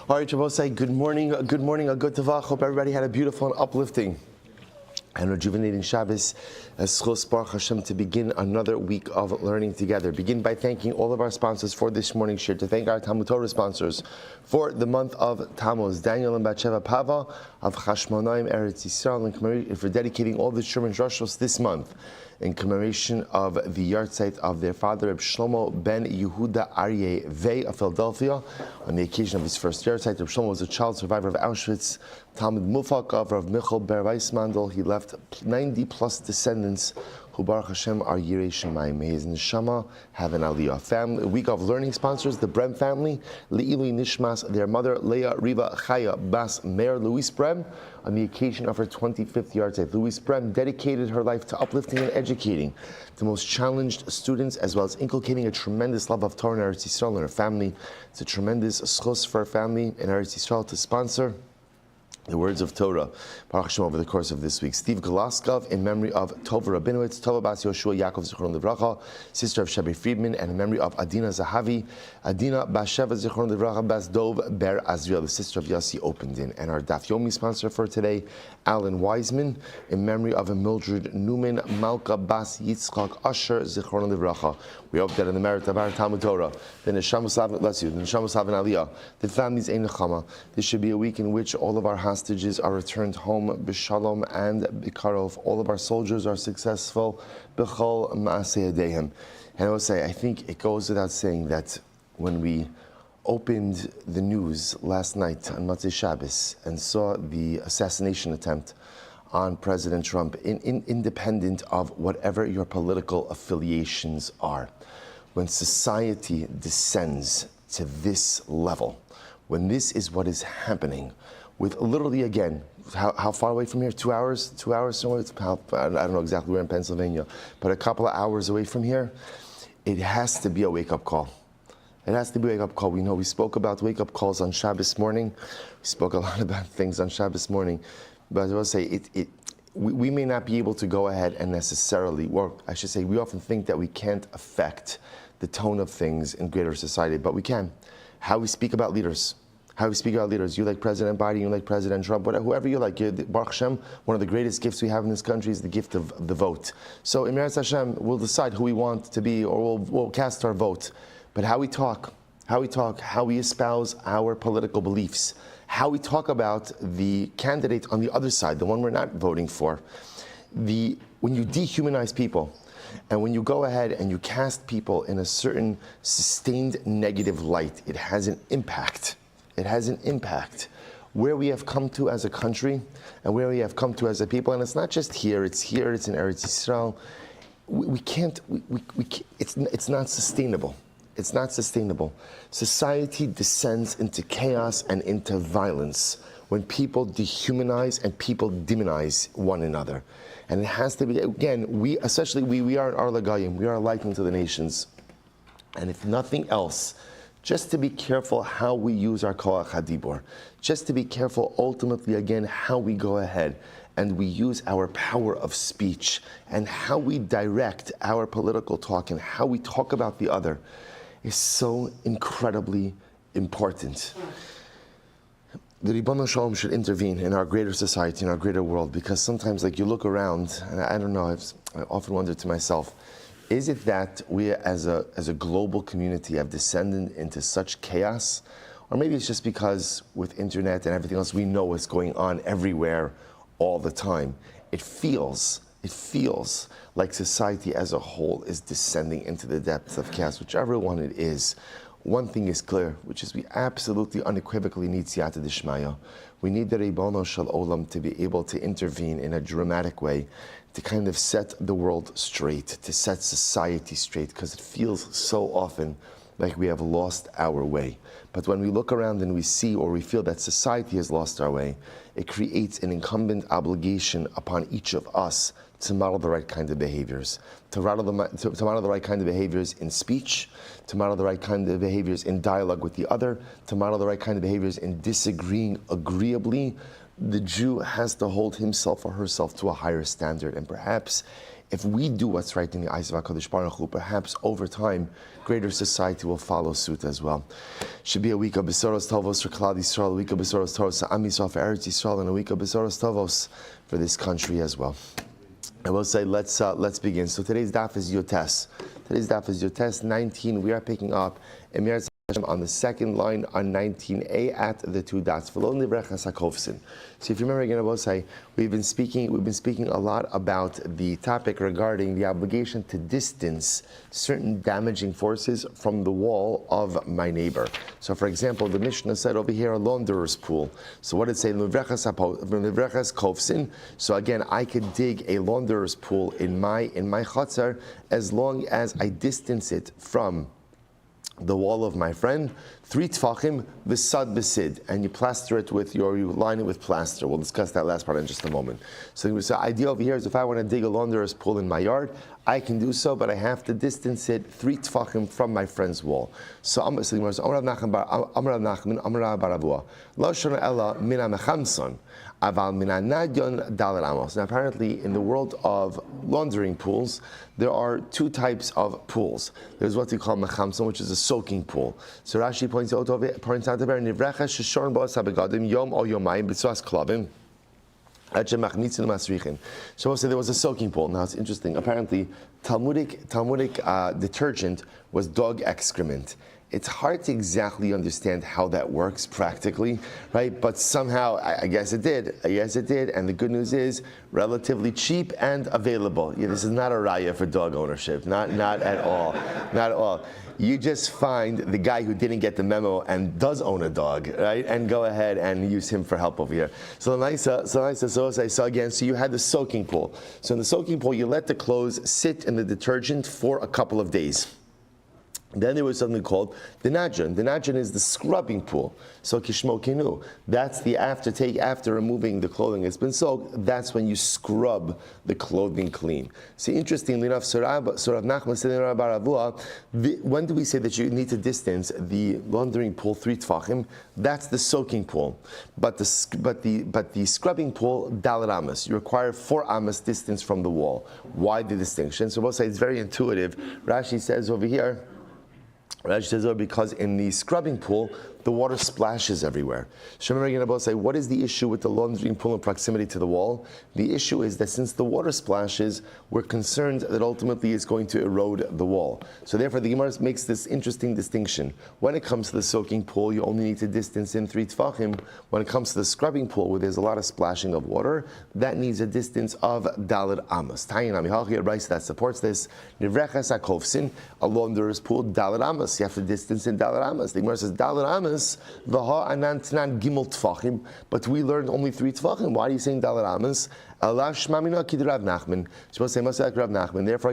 All right, Shabbos, good morning, a good tavach. Hope everybody had a beautiful and uplifting and rejuvenating Shabbos as Schos Baruch Hashem to begin another week of learning together. Begin by thanking all of our sponsors for this morning's shir, to thank our Talmud Torah sponsors for the month of Tammuz, Daniel and Batsheva Pava of Chashmonaim Eretz Yisrael, and for dedicating all the Shir and Drashos this month in commemoration of the yahrzeit of their father, Rabbi Shlomo ben Yehuda Aryeh Vey of Philadelphia. On the occasion of his first yahrzeit, Rabbi Shlomo was a child survivor of Auschwitz, Talmud Mufak of Rav Michal Ber Weissmandel. He left 90 plus descendants who Baruch Hashem are Yirei Shemayim. May his neshama have an aliyah. Family, week of learning sponsors, the Brem family, Le'ilui Nishmas, their mother, Leah Riva Chaya Bas Meir Louise Brem, on the occasion of her 25th yahrzeit. Louise Brem dedicated her life to uplifting and educating the most challenged students, as well as inculcating a tremendous love of Torah in Eretz Yisrael and her family. It's a tremendous schos for her family in Eretz Yisrael to sponsor the words of Torah, Baruch Hashem, over the course of this week. Steve Golaskov, in memory of Tova Rabinowitz, Tova Bas Yoshua Yaakov Zichron Livracha, sister of Shabbi Friedman, and in memory of Adina Zahavi, Adina Basheva Zichron Livracha Bas Dov Ber Azriel, the sister of Yossi Opendin. And our Daf Yomi sponsor for today, Alan Wiseman, in memory of Mildred Newman, Malka Bas Yitzchak Usher Zichron Livracha. We hope that in the merit of our Talmud Torah, the Neshamus Haven, bless you, the Neshamus Haven Aliyah, the families Ein Nechama. This should be a week in which all of our hostages are returned home b'shalom and b'karov. All of our soldiers are successful b'chol ma'aseh yadeihem. And I will say, I think it goes without saying that when we opened the news last night on Motzei Shabbos and saw the assassination attempt on President Trump, independent of whatever your political affiliations are, when society descends to this level, when this is what is happening, with literally, again, how far away from here? 2 hours? 2 hours somewhere? I don't know exactly where in Pennsylvania, but a couple of hours away from here. It has to be a wake-up call. It has to be a wake-up call. We know we spoke about wake-up calls on Shabbos morning. We spoke a lot about things on Shabbos morning. But I will say, we may not be able to go ahead and necessarily, or I should say, we often think that we can't affect the tone of things in greater society, but we can. How we speak about leaders. How we speak about leaders. You like President Biden, you like President Trump, whoever you like. Baruch Hashem, one of the greatest gifts we have in this country is the gift of the vote. So in Meretz Hashem, we'll decide who we want to be, or we'll cast our vote. But how we talk, how we espouse our political beliefs, how we talk about the candidate on the other side, the one we're not voting for, when you dehumanize people, and when you go ahead and you cast people in a certain sustained negative light, it has an impact. It has an impact where we have come to as a country and where we have come to as a people. And it's not just here, it's in Eretz Yisrael. We can't, it's not sustainable. It's not sustainable. Society descends into chaos and into violence when people dehumanize and people demonize one another. And it has to be, again, we are an Ar Lagayim, we are a light unto the nations. And if nothing else, just to be careful how we use our koach hadibor, just to be careful ultimately, again, how we go ahead and we use our power of speech and how we direct our political talk and how we talk about the other is so incredibly important. The Ribbon Shalom should intervene in our greater society, in our greater world, because sometimes, like, you look around, and I don't know, I often wonder to myself, is it that we as a global community have descended into such chaos? Or maybe it's just because with internet and everything else, we know what's going on everywhere all the time. It feels like society as a whole is descending into the depths of chaos, whichever one it is. One thing is clear, which is we absolutely unequivocally need Siyata Dishmaya. We need the Ribono Shel Olam to be able to intervene in a dramatic way, to kind of set the world straight, to set society straight, because it feels so often like we have lost our way. But when we look around and we see or we feel that society has lost our way, it creates an incumbent obligation upon each of us to model the right kind of behaviors, to model the right kind of behaviors in speech, to model the right kind of behaviors in dialogue with the other, to model the right kind of behaviors in disagreeing agreeably. The Jew has to hold himself or herself to a higher standard, and perhaps if we do what's right in the eyes of HaKadosh Baruch Hu, perhaps over time, greater society will follow suit as well. Should be a week of Besoros Tovos for Klal Yisrael, a week of Besoros Tovos for Am Yisrael, for Eretz Yisrael, and a week of Besoros Tovos for this country as well. I will say, let's begin. So today's daf is Yotes. Today's daf is Yotes 19. We are picking up Emir on the second line on 19a at the two dots. So if you remember again, I will say we've been speaking a lot about the topic regarding the obligation to distance certain damaging forces from the wall of my neighbor. So for example, the Mishnah said over here a launderer's pool. So what did it say? So again, I could dig a launderer's pool in my chatzar as long as I distance it from the wall of my friend, 3 tfachim, v'sad v'sid, and you plaster it with you line it with plaster. We'll discuss that last part in just a moment. So the idea over here is if I want to dig a launderer's pool in my yard, I can do so, but I have to distance it 3 tfachim from my friend's wall. So Amar Nachman, Amar Baravua, Lo shona ella mina mechamson, aval mina nadyon dalet amos. Now apparently in the world of laundering pools, there are 2 types of pools. There's what we call mechamson, which is a soaking pool. So Rashi points out over there, nivrecha sheshorn ba'as habegadim yom o yomayim b'tzuas klavim. So we'll say there was a soaking pool. Now it's interesting. Apparently, Talmudic detergent was dog excrement. It's hard to exactly understand how that works practically, right? But somehow, I guess it did. And the good news is, relatively cheap and available. Yeah, this is not a raya for dog ownership. Not at all. Not at all. You just find the guy who didn't get the memo and does own a dog, right? And go ahead and use him for help over here. So again, so you had the soaking pool. So in the soaking pool, you let the clothes sit in the detergent for a couple of days. Then there was something called the Najjan. The Najjan is the scrubbing pool. So kishmo kinu. That's the after removing the clothing that's been soaked, that's when you scrub the clothing clean. See, interestingly enough, Rav Nachman said in Rabbi Baravua, when do we say that you need to distance the laundering pool 3 tfachim? That's the soaking pool. But the scrubbing pool, dalet amos. You require 4 amos distance from the wall. Why the distinction? So we'll say it's very intuitive. Rashi says over here, because in the scrubbing pool, the water splashes everywhere. Shemar Yenabot say, what is the issue with the laundering pool in proximity to the wall? The issue is that since the water splashes, we're concerned that ultimately it's going to erode the wall. So therefore, the Gemara makes this interesting distinction. When it comes to the soaking pool, you only need to distance in 3 tfachim. When it comes to the scrubbing pool, where there's a lot of splashing of water, that needs a distance of dalet amos. Tayin Amihachi, a rice that supports this. Nivreches hakovsin, a launderer's pool, dalet amos. You have to distance in dalet amos. The Gemara says dalet amos. But we learned only 3 tfachim. Why are you saying dalet amos? Therefore, I'm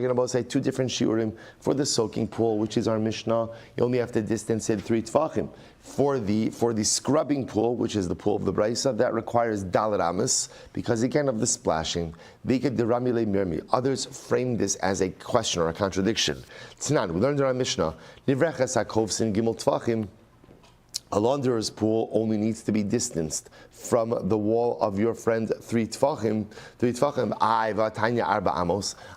going to say 2 different shiurim for the soaking pool, which is our Mishnah. You only have to distance it 3 tfachim. For the scrubbing pool, which is the pool of the Brisa, that requires dalet amos because again of the splashing. Others frame this as a question or a contradiction. Tzanan, we learned in our Mishnah. A launderer's pool only needs to be distanced from the wall of your friend 3 tfachim. 3 tfachim.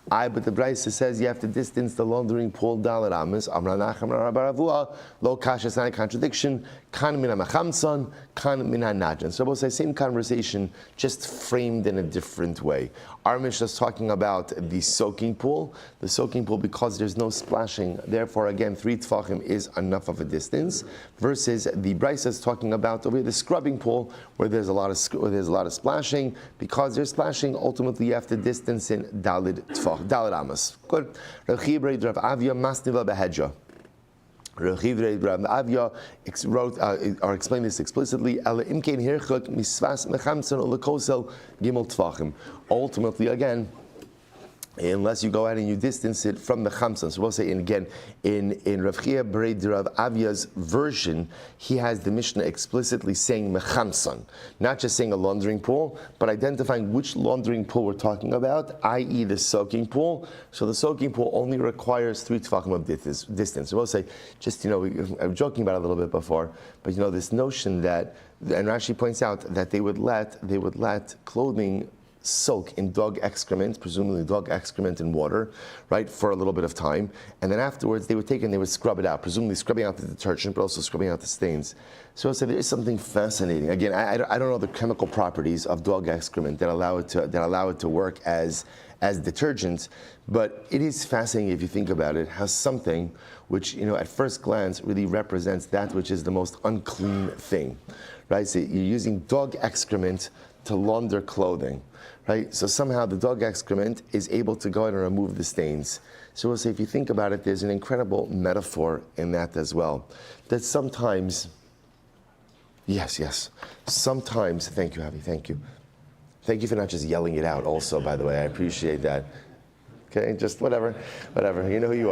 But the Brisa says you have to distance the laundering pool dalet amos. Amar Nachman Rabbi Baravua. Lo kasha, it's not a contradiction. Kan mina machamson, kan mina nadjan. So we'll say same conversation, just framed in a different way. Our Mishnah is talking about the soaking pool. The soaking pool, because there's no splashing, therefore again 3 tfachim is enough of a distance. Versus the Brisa is talking about over the scrubbing pool, where there's a lot of splashing. Because there's splashing, ultimately you have to distance in dalet amos. Good. Rav Avia masniva behedja. Rav Avia explained this explicitly. Ultimately, again, unless you go ahead and you distance it from the chamsan. So we'll say, and again, in Rav Chia Bereid Rav Avia's version, he has the Mishnah explicitly saying mechamsan, not just saying a laundering pool, but identifying which laundering pool we're talking about, i.e. the soaking pool. So the soaking pool only requires 3 tefachim of distance. So we'll say, just, I was joking about it a little bit before, but this notion that, and Rashi points out that they would let clothing soak in dog excrement, presumably dog excrement and water, right, for a little bit of time. And then afterwards, they would take and they would scrub it out, presumably scrubbing out the detergent, but also scrubbing out the stains. So I'll say there is something fascinating. Again, I don't know the chemical properties of dog excrement that allow it to work as detergents, but it is fascinating if you think about it, how something which, at first glance really represents that which is the most unclean thing, right? So you're using dog excrement to launder clothing, right? So somehow the dog excrement is able to go ahead and remove the stains. So we'll say if you think about it, there's an incredible metaphor in that as well. That sometimes, yes, sometimes, thank you, Javi, thank you. Thank you for not just yelling it out also, by the way, I appreciate that. Okay, just whatever, you know who you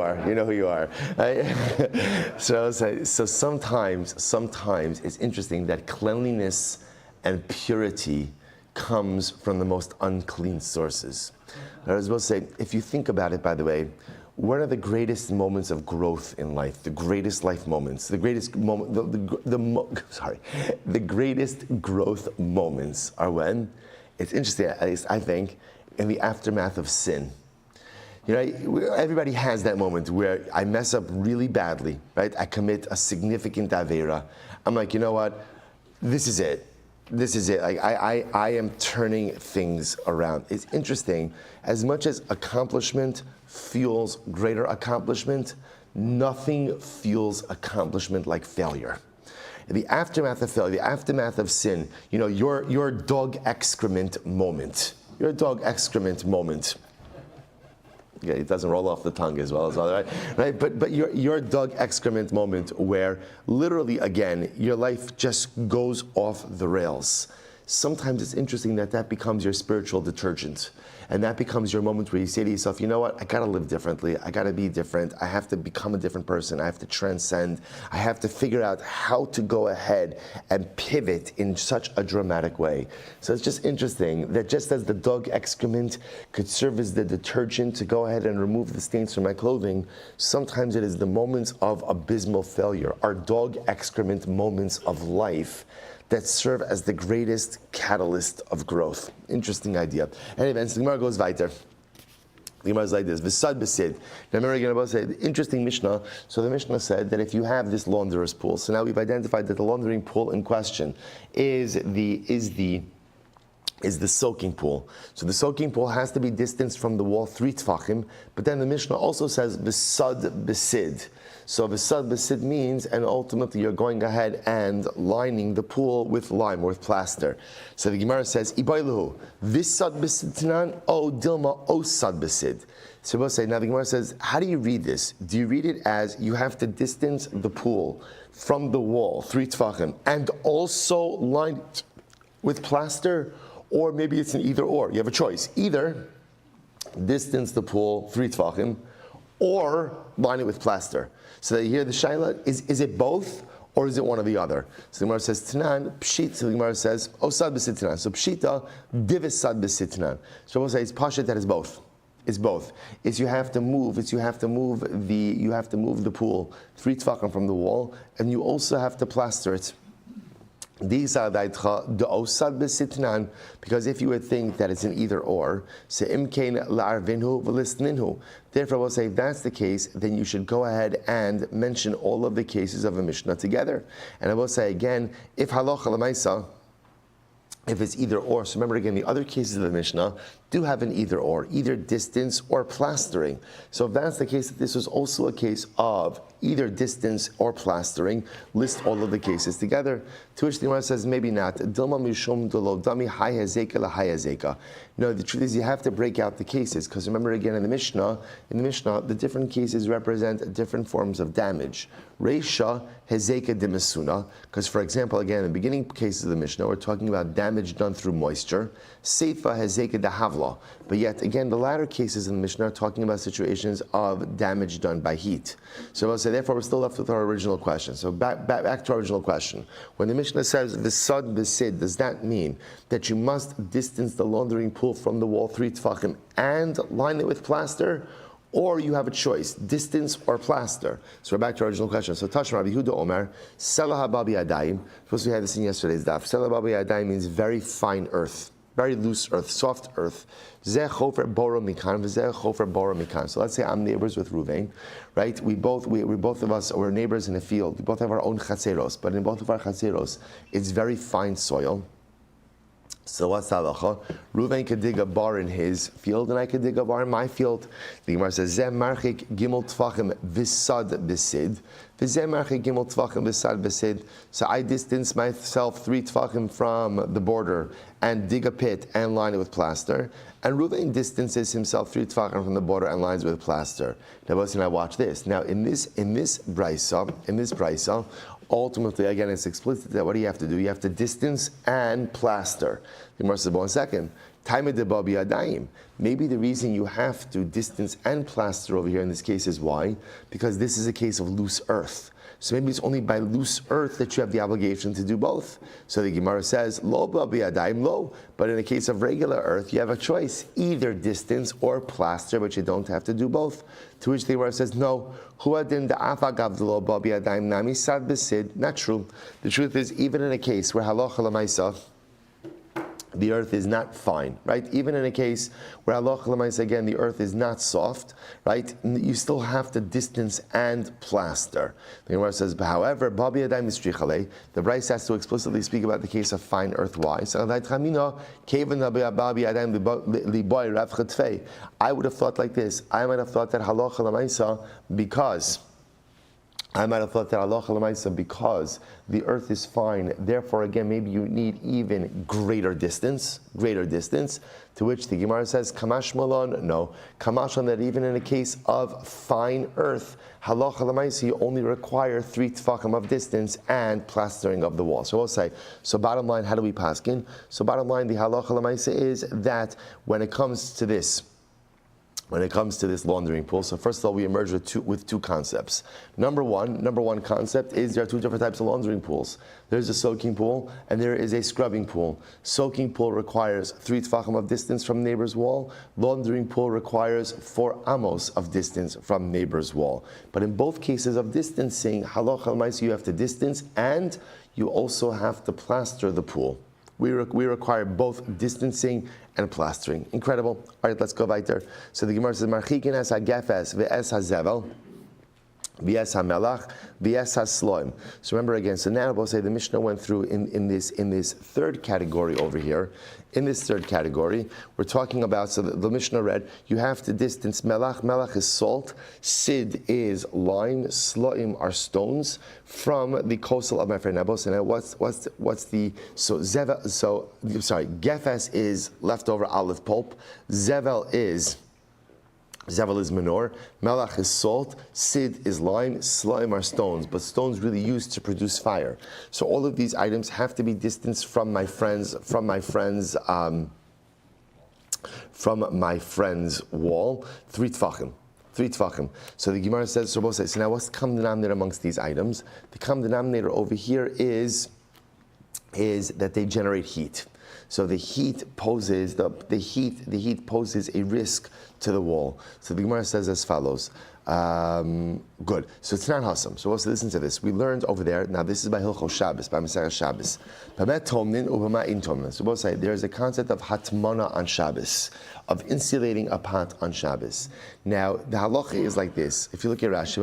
are, right? So sometimes it's interesting that cleanliness and purity comes from the most unclean sources. I was supposed to say, if you think about it, by the way, what are the greatest moments of growth in life? The greatest life moments, the greatest moment, the greatest growth moments are when, it's interesting, at least I think, in the aftermath of sin. Everybody has that moment where I mess up really badly, right? I commit a significant avera. I'm like, you know what? This is it. Like I am turning things around. It's interesting. As much as accomplishment fuels greater accomplishment, nothing fuels accomplishment like failure. In the aftermath of failure, the aftermath of sin, your dog excrement moment. Your dog excrement moment. Yeah, it doesn't roll off the tongue as well, right? But your dog excrement moment where literally, again, your life just goes off the rails. Sometimes it's interesting that becomes your spiritual detergent. And that becomes your moment where you say to yourself, you know what, I gotta live differently, I gotta be different, I have to become a different person, I have to transcend, I have to figure out how to go ahead and pivot in such a dramatic way. So it's just interesting that just as the dog excrement could serve as the detergent to go ahead and remove the stains from my clothing, sometimes it is the moments of abysmal failure, our dog excrement moments of life that serve as the greatest catalyst of growth. Interesting idea. Anyway, the Gemara goes weiter. The Gemara is like this: V'sad b'sid. Now remember again about say interesting Mishnah. So the Mishnah said that if you have this launderer's pool, so now we've identified that the laundering pool in question is the soaking pool. So the soaking pool has to be distanced from the wall 3 tfachim, but then the Mishnah also says v'sad b'sid. So v'sad b'sid means, and ultimately you're going ahead and lining the pool with lime or with plaster. So the Gemara says, Ibailuhu, v'sad b'sid tanan, o dilma o sad b'sid. So we'll say, now the Gemara says, how do you read this? Do you read it as you have to distance the pool from the wall 3 tfachim and also line it with plaster? Or maybe it's an either or. You have a choice. Either distance the pool 3 tfachim or line it with plaster. So that you hear the shaila, is it both or is it one or the other? So the Gemara says, Tanan, pshit. So the Gemara says, Osad b'sit tanan. So pshita, divisad b'sit tanan. So we'll say it's pashit that is both. It's both. You have to move the pool 3 tfachim from the wall, and you also have to plaster it. Because if you would think that it's an either or, therefore we'll say if that's the case, then you should go ahead and mention all of the cases of a Mishnah together. And I will say again, if halacha l'maisa, if it's either or, so remember again, the other cases of the Mishnah do have an either or, either distance or plastering. So if that's the case, this was also a case of either distance or plastering. List all of the cases together. To which the Gemara says, maybe not. Dilma mishum dolo dami hayazeka la hayazeka. No, the truth is you have to break out the cases, because remember again in the Mishnah, the different cases represent different forms of damage. Reisha hezeka demasuna, because for example, again, in the beginning cases of the Mishnah, we're talking about damage done through moisture. Seifa hezeka dehavla. But yet again, the latter cases in the Mishnah are talking about situations of damage done by heat. So I'll say, therefore, we're still left with our original question. So back to our original question. When the Mishnah says v'sad b'sid, does that mean that you must distance the laundering pool from the wall 3 tfachim and line it with plaster? Or you have a choice, distance or plaster. So we're back to our original question. So Tashma Rabbi Yehuda Omer, Selah Babi Adayim. Supposed to have this in yesterday's daf. Selah Babi Adayim means very fine earth. very loose earth, soft earth. Zeh chofer boro mikan, v'zeh chofer boro mikan. So let's say I'm neighbors with Ruvain, right? We both of us are neighbors in a field. We both have our own chatzeros, but in both of our chatzeros, it's very fine soil. So what's the halacha? Reuven could dig a bar in his field, and I could dig a bar in my field. The Gemara says, "Zeh marchik gimel tvachim v'sad b'sid, v'zeh marchik gimel tvachim v'sad b'sid." So I distance myself 3 tvachim from the border and dig a pit and line it with plaster. And Reuven distances himself 3 tvachim from the border and lines it with plaster. Now, listen, I watch this. Now, in this brisa, ultimately, again, it's explicit that what do you have to do? You have to distance and plaster. The Gemara says, 1 second. Maybe the reason you have to distance and plaster over here in this case is why? Because this is a case of loose earth. So maybe it's only by loose earth that you have the obligation to do both. So the Gemara says, lo b'yadayim lo. But in the case of regular earth, you have a choice, either distance or plaster, but you don't have to do both. To which the Gemara says, no. Not true. The truth is, even in a case where halacha l'maisa, the earth is not fine, right? Even in a case where halacha l'maisa, again, the earth is not soft, right? You still have to distance and plaster. The Gemara says, however, the Bryce has to explicitly speak about the case of fine earth. Why? I would have thought like this. I might have thought that halacha l'maisa because the earth is fine, therefore again maybe you need even greater distance, to which the Gemara says, Kamash Malon, no. Kamash on that even in a case of fine earth, halacha l'maisa, you only require 3 tefachim of distance and plastering of the wall. So we'll say, so bottom line, how do we paskin? So bottom line, the halacha l'maisa is that when it comes to this laundering pool, so first of all, we emerge with two concepts. Number one concept is there are 2 different types of laundering pools. There's a soaking pool and there is a scrubbing pool. Soaking pool requires 3 tefachim of distance from neighbor's wall. Laundering pool requires 4 amos of distance from neighbor's wall. But in both cases of distancing, halacha l'maisa, you have to distance and you also have to plaster the pool. We require both distancing and plastering. Incredible. All right, let's go weiter. So the Gemara says, Marchikin es ha-gefes ve'es ha-zevel v'es ha-melach v'es ha-sloim. So remember again, so now we'll say the Mishnah went through in this third category over here. In this third category, we're talking about, so the Mishnah read, you have to distance melach. Melach is salt. Sid is lime. Sloim are stones from the coastal of my friend Nebos. And what's the, gefes is leftover olive pulp. Zevel is manure, melach is salt, sid is lime, slime are stones, but stones really used to produce fire. So all of these items have to be distanced from my friend's wall, 3 tefachim. 3 tefachim. So the Gemara says, so now what's the common denominator amongst these items? The common denominator over here is that they generate heat. So the heat poses a risk to the wall. So the Gemara says as follows. Good. So it's not Hassam. So let's listen to this. We learned over there. Now this is by Hilchos Shabbos, by Masechah Shabbos. So both say there is a concept of hatmana on Shabbos, of insulating a pot on Shabbos. Now the halacha is like this. If you look at Rashi,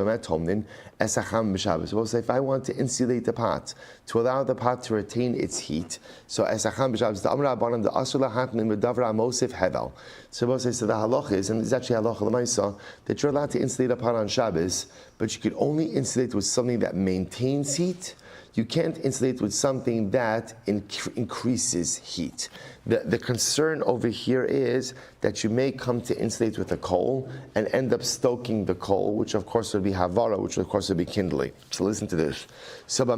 so we'll say if I want to insulate the pot, to allow the pot to retain its heat, so esacham b'Shabbos, the Amra Abanam, the Asur lahatmin v'davra amosif hevel. So we'll say, so the halacha is, and it's actually halacha l'maisa, that you're allowed to insulate a pot on Shabbos, but you could only insulate with something that maintains heat. You can't insulate with something that increases heat. The concern over here is that you may come to insulate with a coal and end up stoking the coal, which of course would be havara, which of course would be kindling. So listen to this. So if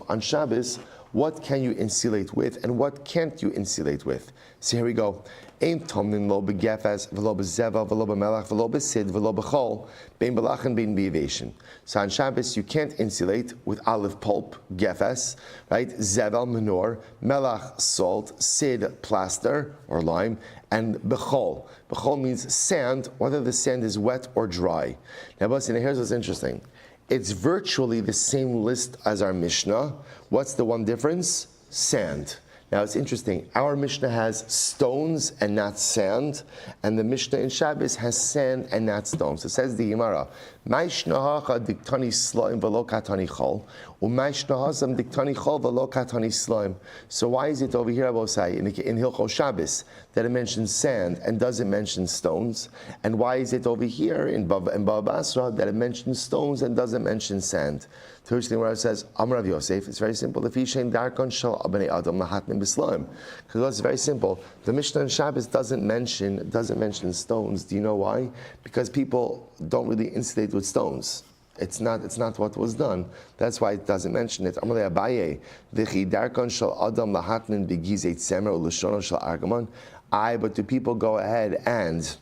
on Shabbos, what can you insulate with and what can't you insulate with? So here we go. Ein tomnin lo begefes v'lo bezeva v'lo b'melach v'lo b'sid v'lo b'chol bein belach and bein b'yivation. So on Shabbos you can't insulate with olive pulp, gefes, right? Zevel, manure, melach, salt, sid, plaster or lime, and b'chol. B'chol means sand, whether the sand is wet or dry. Now, here's what's interesting. It's virtually the same list as our Mishnah. What's the one difference? Sand. Now it's interesting. Our Mishnah has stones and not sand, and the Mishnah in Shabbos has sand and not stones. It says the Gemara, "Ma'ishnahacha diktani slaim v'lo katani chol, u'ma'ishnahazam diktani chol v'lo katani slaim." So why is it over here, Abosai, in Hilchos Shabbos, that it mentions sand and doesn't mention stones? And why is it over here in Bava Basra that it mentions stones and doesn't mention sand? To which the Gemara says, Amar Rav Yosef, it's very simple. If Yishain darkon shal abnei adam lahatnim b'slaim, because it's very simple. The Mishnah in Shabbos doesn't mention stones. Do you know why? Because people don't really insulate with stones. It's not what was done. That's why it doesn't mention it. Amar Abaye, v'chi darkon shal adam lahatnim b'gizei tzemer u'lishono shal argamon. But do people go ahead and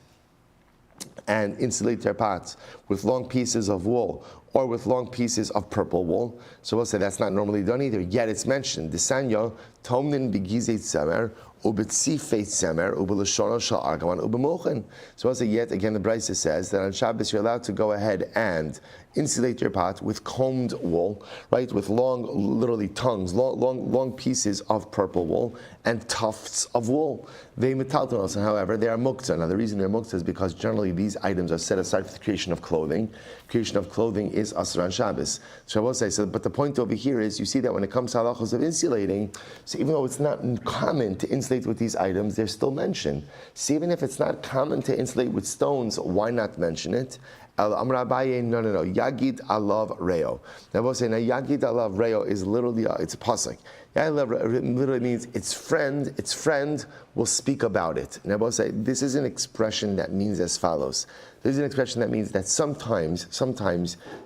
insulate their pots with long pieces of wool or with long pieces of purple wool? So we'll say that's not normally done either. Yet it's mentioned. Disanyo tomnin begizei tzemer ubetzifei tzemer ubeloshono shal argaman ubemochen. So we'll say yet again the Brisa says that on Shabbos you're allowed to go ahead and insulate your pot with combed wool, right? With long, literally tongues, long pieces of purple wool and tufts of wool. They metaltonos, however, they are muktzah. Now the reason they're muktzah is because generally these items are set aside for the creation of clothing. Creation of clothing is asur on Shabbos. So I will say, but the point over here is, you see that when it comes to halachos of insulating, so even though it's not common to insulate with these items, they're still mentioned. So even if it's not common to insulate with stones, why not mention it? Amar Abaye, no. Yagid alav reo. Now we'll say, Yagid alav reo is literally, it's a pasuk. Yagid alav literally means its friend will speak about it. Now we'll say, this is an expression that means as follows. This is an expression that means that sometimes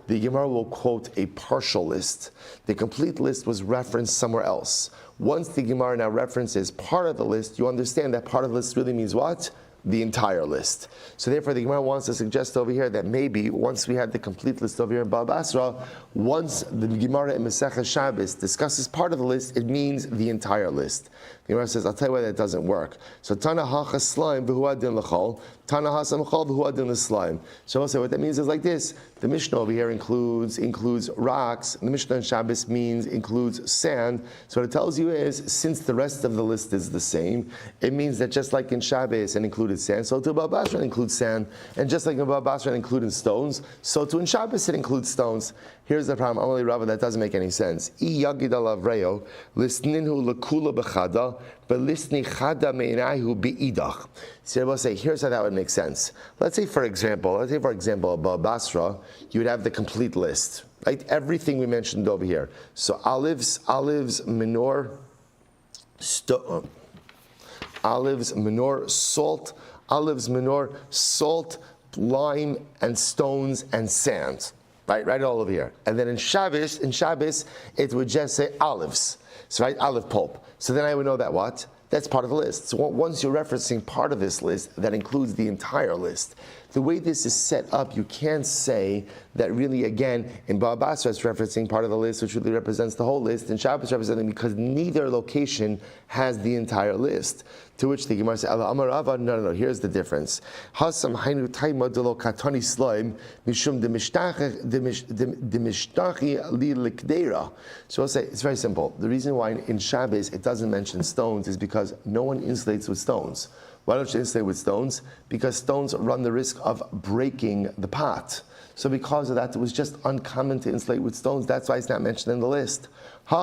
the Gemara will quote a partial list. The complete list was referenced somewhere else. Once the Gemara now references part of the list, you understand that part of the list really means what? The entire list. So therefore the Gemara wants to suggest over here that maybe once we had the complete list over here in Bava Basra, once the Gemara in Masechah Shabbos discusses part of the list, it means the entire list. The Gemara says, I'll tell you why that doesn't work. So Tana hacha slime v'hu adin l'chol, Tana hasam chol v'hu adin l'slime. So I'll say what that means is like this. The Mishnah over here includes rocks. The Mishnah in Shabbos includes sand. So what it tells you is, since the rest of the list is the same, it means that just like in Shabbos it included sand, so to Bava Basra it includes sand. And just like in Bava Basra it included stones, so to in Shabbos it includes stones. Here's the problem, Amalei Rava, that doesn't make any sense. I yagid alav reo, lisninhu lekula b'chada, but lisni chada me'inahu be'idach. So we'll say, here's how that would make sense. Let's say for example, Bava Basra, you would have the complete list, right? Everything we mentioned over here. So olives, manure, salt, lime, and stones, and sand. Right all over here. And then in Shabbos, it would just say olives. So right, olive pulp. So then I would know that what? That's part of the list. So once you're referencing part of this list, that includes the entire list. The way this is set up, you can't say that really, again, in Bava Basra it's referencing part of the list, which really represents the whole list, and Shabbos representing, because neither location has the entire list. To which the Gemara says, Amar Rava, no, here's the difference. Hasam hainu taima delo katani slime mishum demishtachi li likdeira. So I'll say, it's very simple. The reason why in Shabbos it doesn't mention stones is because no one insulates with stones. Why don't you insulate with stones? Because stones run the risk of breaking the pot. So because of that, it was just uncommon to insulate with stones. That's why it's not mentioned in the list. So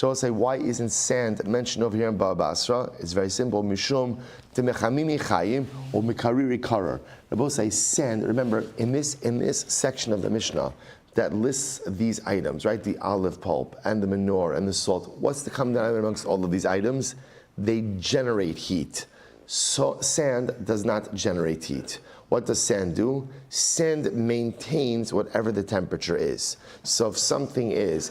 I'll say, why isn't sand mentioned over here in Bava Basra? It's very simple. Mishum temechamimi chayim or mikariri karar. They both say sand. Remember, in this section of the Mishnah that lists these items, right? The olive pulp and the manure and the salt. What's the common denominator amongst all of these items? They generate heat. So sand does not generate heat. What does sand do? Sand maintains whatever the temperature is. So if something is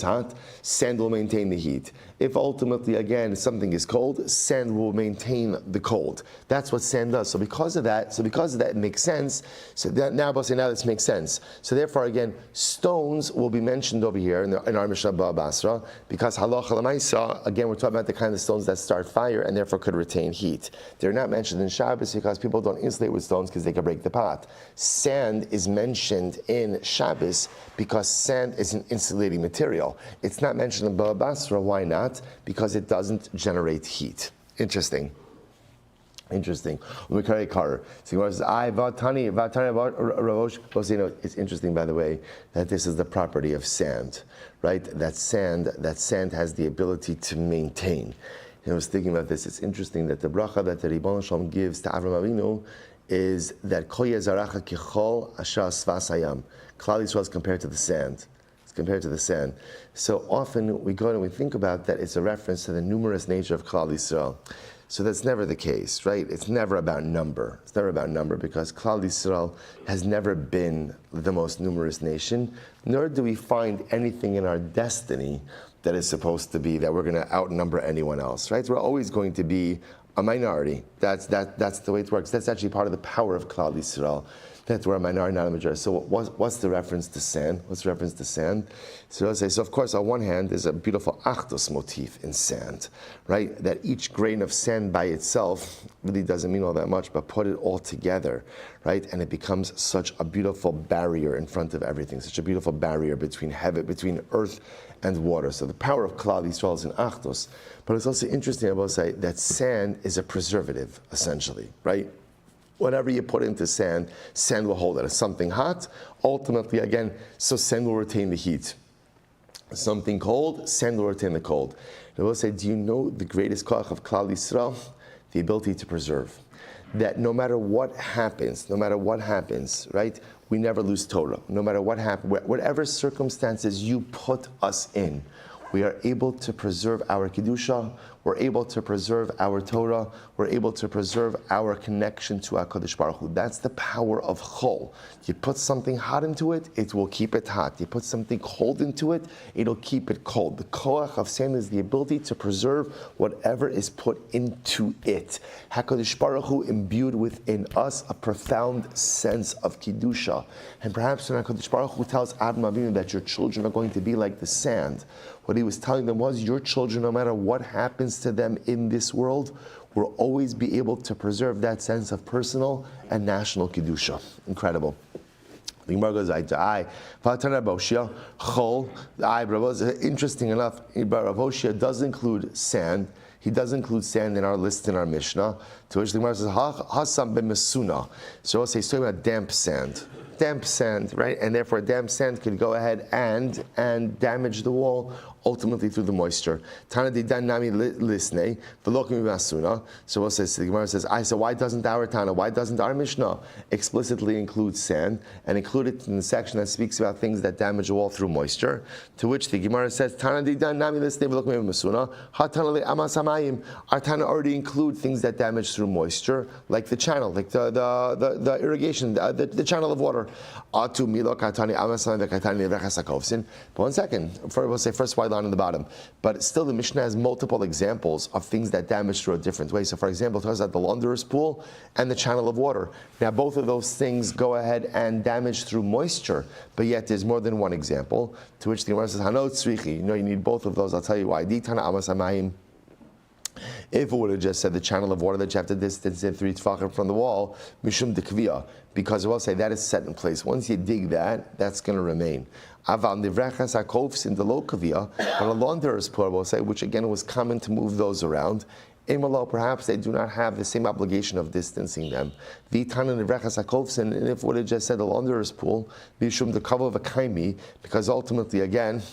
hot, sand will maintain the heat. if ultimately, again, something is cold, sand will maintain the cold. That's what sand does. So because of that, it makes sense. So that, now this makes sense. So therefore, again, stones will be mentioned over here in our Mishnah Basra, because halacha l'maisa, again, we're talking about the kind of stones that start fire and therefore could retain heat. They're not mentioned in Shabbos because people don't insulate with stones because they can break the pot. Sand is mentioned in Shabbos because sand is an insulating material. It's not mentioned in Bava Basra. Why not? Because it doesn't generate heat. Interesting. Interesting. So says, it's interesting, by the way, that this is the property of sand, right? That sand has the ability to maintain. And I was thinking about this. It's interesting that the bracha that the Ribbon Shalom gives to Avram Avinu is that Kol Yezaracha Kichol Asher Svas Hayam. Klal Yisrael is compared to the sand. It's compared to the sand. So often we go and we think about that it's a reference to the numerous nature of Klal Yisrael. So that's never the case, right? It's never about number. It's never about number because Klal Yisrael has never been the most numerous nation, nor do we find anything in our destiny that is supposed to be that we're going to outnumber anyone else, right? So we're always going to be a minority. That's the way it works. That's actually part of the power of Klal Yisrael, that we're a minority, not a majority. So what's the reference to sand? What's the reference to sand? So I'll say, so of course, on one hand, there's a beautiful Achdus motif in sand, right? That each grain of sand by itself really doesn't mean all that much, but put it all together, right? And it becomes such a beautiful barrier in front of everything, such a beautiful barrier between heaven, between earth and water. So the power of Klal Yisrael is in Achdus. But it's also interesting, I will say, that sand is a preservative, essentially, right? Whatever you put into sand, sand will hold it. It's something hot, ultimately, again, so sand will retain the heat. Something cold, sand will retain the cold. And I will say, do you know the greatest koach of Klal Yisrael? The ability to preserve. That no matter what happens, right, we never lose Torah. No matter what happens, whatever circumstances you put us in, we are able to preserve our Kedusha, we're able to preserve our Torah, we're able to preserve our connection to HaKadosh Baruch Hu. That's the power of Chol. You put something hot into it, it will keep it hot. You put something cold into it, it'll keep it cold. The Koach of sand is the ability to preserve whatever is put into it. HaKadosh Baruch Hu imbued within us a profound sense of Kedusha. And perhaps when HaKadosh Baruch Hu tells Avram Avinu that your children are going to be like the sand, what he was telling them was, your children, no matter what happens to them in this world, will always be able to preserve that sense of personal and national Kedusha. Incredible. The Gemara goes, interesting enough, Rav Hoshea does include sand. He does include sand in our list in our Mishnah, to which the Gemara says, Hasam b'mesuna. So I'll say, he's talking about damp sand. Damp sand, right? And therefore damp sand could go ahead and damage the wall, ultimately through the moisture. Tana di dan nami lisnei, v'lokim masuna. So what says the Gemara says, so why doesn't our Tana, why doesn't our Mishnah explicitly include sand and include it in the section that speaks about things that damage the wall through moisture? To which the Gemara says, Tana di dan nami lisnei v'lokim masuna. Ha Tana le amas hamayim. Our Tana already include things that damage through moisture, like the channel, like the irrigation, the channel of water. But one second, we'll say first white line on the bottom. But still, the Mishnah has multiple examples of things that damage through a different way. So, for example, it talks about the launderer's pool and the channel of water. Now, both of those things go ahead and damage through moisture, but yet there's more than one example. To which the Gemara says, "Hanot tzrichi." You know, you need both of those. I'll tell you why. If it would have just said the channel of water that you have to distance it 3 tefachim from the wall, mishum dekviyah, because I will say that is set in place. Once you dig that, that's going to remain. Aval nivrechas hakovs in the low kaviyah, but a launderer's pool, will say, which again was common to move those around. Imalo, perhaps they do not have the same obligation of distancing them. V'itana nivrechas hakovs, and if it would have just said the launderer's pool, mishum the cover of a kaimi, because ultimately again,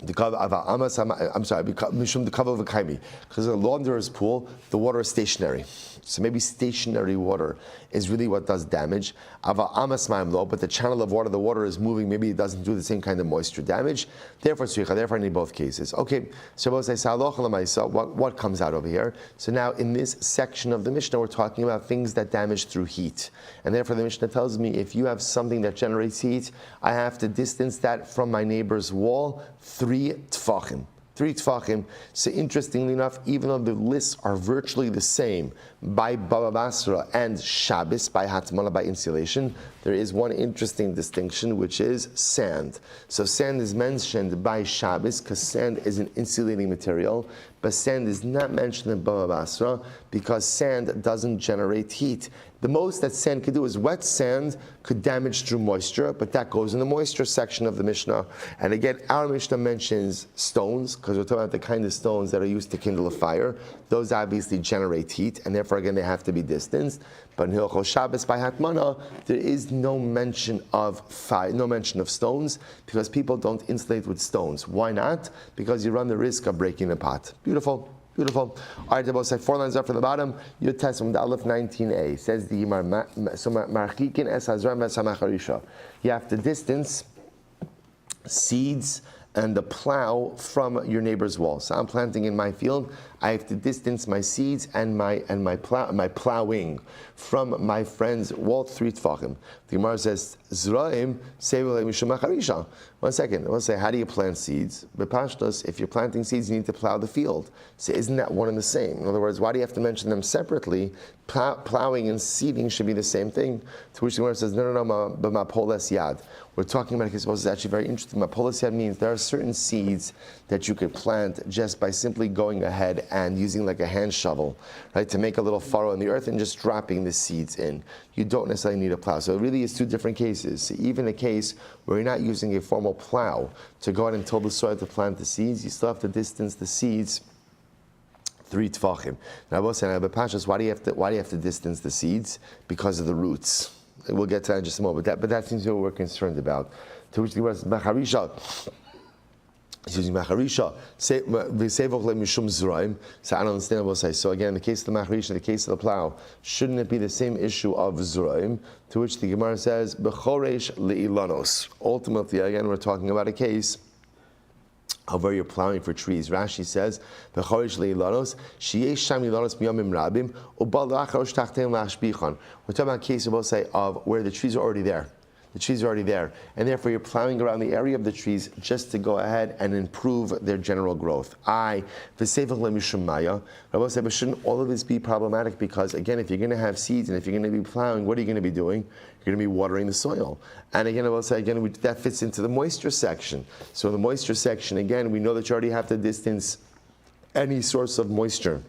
the cover of mishum the cover of a kaimi, because a launderer's pool, the water is stationary. So maybe stationary water is really what does damage. Ava amas ma'im lo, but the channel of water, the water is moving. Maybe it doesn't do the same kind of moisture damage. Therefore, I need both cases. Okay, so we'll say what comes out over here? So now in this section of the Mishnah, we're talking about things that damage through heat, and therefore the Mishnah tells me if you have something that generates heat, I have to distance that from my neighbor's wall 3 tefachim. 3 tfachim. So interestingly enough, even though the lists are virtually the same by Bava Basra and Shabbos, by Hatmana, by insulation, there is one interesting distinction, which is sand. So sand is mentioned by Shabbos because sand is an insulating material, but sand is not mentioned in Bava Basra because sand doesn't generate heat. The most that sand could do is wet sand could damage through moisture, but that goes in the moisture section of the Mishnah. And again, our Mishnah mentions stones, because we're talking about the kind of stones that are used to kindle a fire. Those obviously generate heat, and therefore, again, they have to be distanced. But in Hilchos Shabbos by Hatmana, there is no mention of fire, no mention of stones, because people don't insulate with stones. Why not? Because you run the risk of breaking the pot. Beautiful. Beautiful. All right, we'll say 4 lines up from the bottom. Your test from the Aleph 19a says the Yimar. You have to distance seeds and the plow from your neighbor's wall. So I'm planting in my field. I have to distance my seeds and my plowing from my friend's wall 3 tfachim. The Gemara says, Zraim sevei mishum hacharisha. 1 second. I want to say, how do you plant seeds? B'pashtos, if you're planting seeds, you need to plow the field. So isn't that one and the same? In other words, why do you have to mention them separately? Plowing and seeding should be the same thing. To which the Gemara says, no, but mapoles yad. We're talking about a case, it's actually very interesting. Mapoles yad means there are certain seeds that you could plant just by simply going ahead and using like a hand shovel, right, to make a little furrow in the earth and just dropping the seeds in. You don't necessarily need a plow. So it really is 2 different cases. So even a case where you're not using a formal plow to go out and till the soil to plant the seeds, you still have to distance the seeds 3 tfachim. Now, I will say, Pashas, why do you have to distance the seeds? Because of the roots. We'll get to that in just a moment. But that seems to be what we're concerned about. To which the word is Macharisha. Using Macharisha, say mishum zraim. So I don't understand what we'll say. So again, in the case of the Macharisha, the case of the plow, shouldn't it be the same issue of zraim? To which the Gemara says, Bechoresh leilanos. Ultimately, again, we're talking about a case of where you're plowing for trees. Rashi says, Bechoresh leilanos, sheyesh sham ilanos miyamim rabim, ubal lacharosh tachtein lashbichon. We're talking about a case, we'll say, of where the trees are already there. The trees are already there, and therefore you're plowing around the area of the trees just to go ahead and improve their general growth. I will say, but shouldn't all of this be problematic? Because again, if you're going to have seeds and if you're going to be plowing, what are you going to be doing? You're going to be watering the soil. And again, I will say again, that fits into the moisture section. So in the moisture section, again, we know that you already have to distance any source of moisture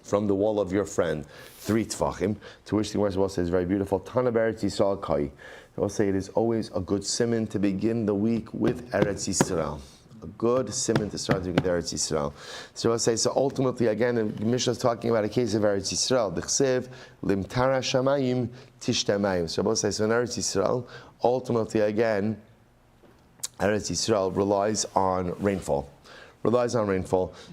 from the wall of your friend 3 tfachim. To which the Gemara will say is very beautiful. Tana Eretz Yisrael kai. I will say it is always a good simon to begin the week with Eretz Yisrael. A good simon to start with Eretz Yisrael. So I'll say, so ultimately, again, the Mishnah is talking about a case of Eretz Yisrael. D'chsev limtara shamayim tishtamayim. So I'll say, so in Eretz Yisrael, ultimately, again, Eretz Yisrael relies on rainfall.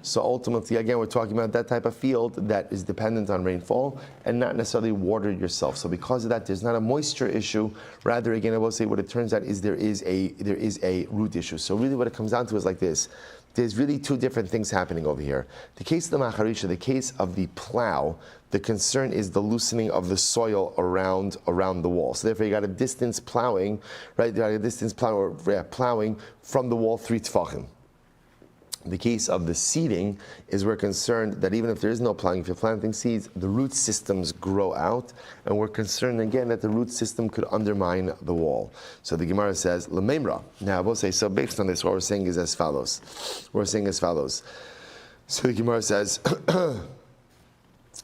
So ultimately, again, we're talking about that type of field that is dependent on rainfall and not necessarily watered yourself. So because of that, there's not a moisture issue. Rather, again, I will say what it turns out is there is a root issue. So really what it comes down to is like this. There's really 2 different things happening over here. The case of the Macharisha, the case of the plow, the concern is the loosening of the soil around the wall. So therefore, you got a distance plowing, right? You got a distance plowing from the wall 3 tfachim. The case of the seeding is we're concerned that even if there is no plowing, if you're planting seeds, the root systems grow out, and we're concerned again that the root system could undermine the wall. So the Gemara says, L'meimra. Now I will say, so based on this, what we're saying is as follows. So the Gemara says,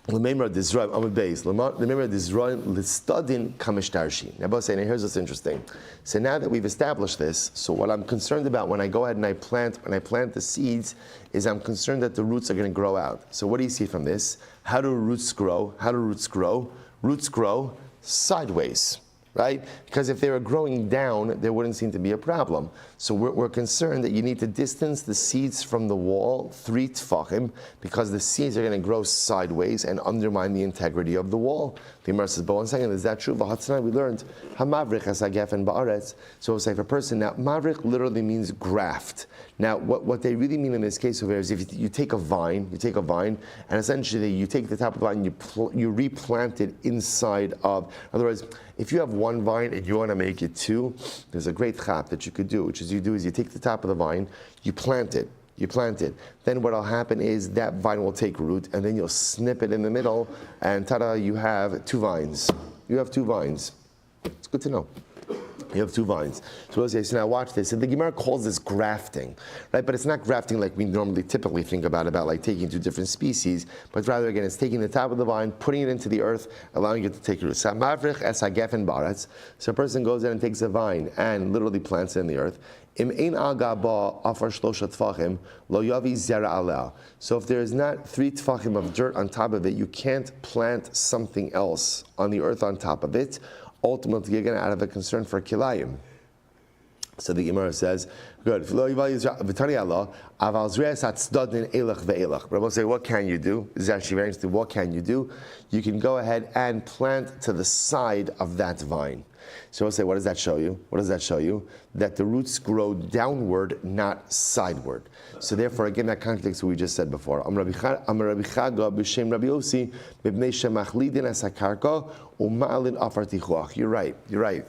L'meimra dizraim amud beis. L'meimra dizraim l'stadin kamishtarshi. Now, both saying, here's what's interesting. So now that we've established this, so what I'm concerned about when I go ahead and I plant the seeds is I'm concerned that the roots are going to grow out. So what do you see from this? How do roots grow? Roots grow sideways. Right? Because if they were growing down, there wouldn't seem to be a problem. So we're concerned that you need to distance the seeds from the wall 3 tfachim because the seeds are going to grow sideways and undermine the integrity of the wall. The Gemara says, but 1 second, is that true? We learned, Hamavrich has agafen ba'aretz. So we'll say for a person, now mavrich literally means graft. Now what they really mean in this case over here is if you take a vine, and essentially you take the top of the vine, you replant it inside of, in other words, if you have 1 vine and you want to make it 2, there's a great chap that you could do, which is you take the top of the vine, you plant it, You plant it. Then what will happen is that vine will take root, and then you'll snip it in the middle, and ta-da, you have 2 vines. You have 2 vines. It's good to know. You have 2 vines. So now watch this. And the Gemara calls this grafting, right? But it's not grafting like we normally typically think about like taking 2 different species, but rather, again, it's taking the top of the vine, putting it into the earth, allowing it to take root. So a person goes in and takes a vine and literally plants it in the earth. So if there is not 3 tfachim of dirt on top of it, you can't plant something else on the earth on top of it. Ultimately, you're going to have a concern for kilayim. So the Gemara says, good. Rabbi will say, what can you do? This is actually very interesting. What can you do? You can go ahead and plant to the side of that vine. So we'll say, what does that show you? What does that show you? That the roots grow downward, not sideward. So therefore, again, that contradicts what we just said before. You're right.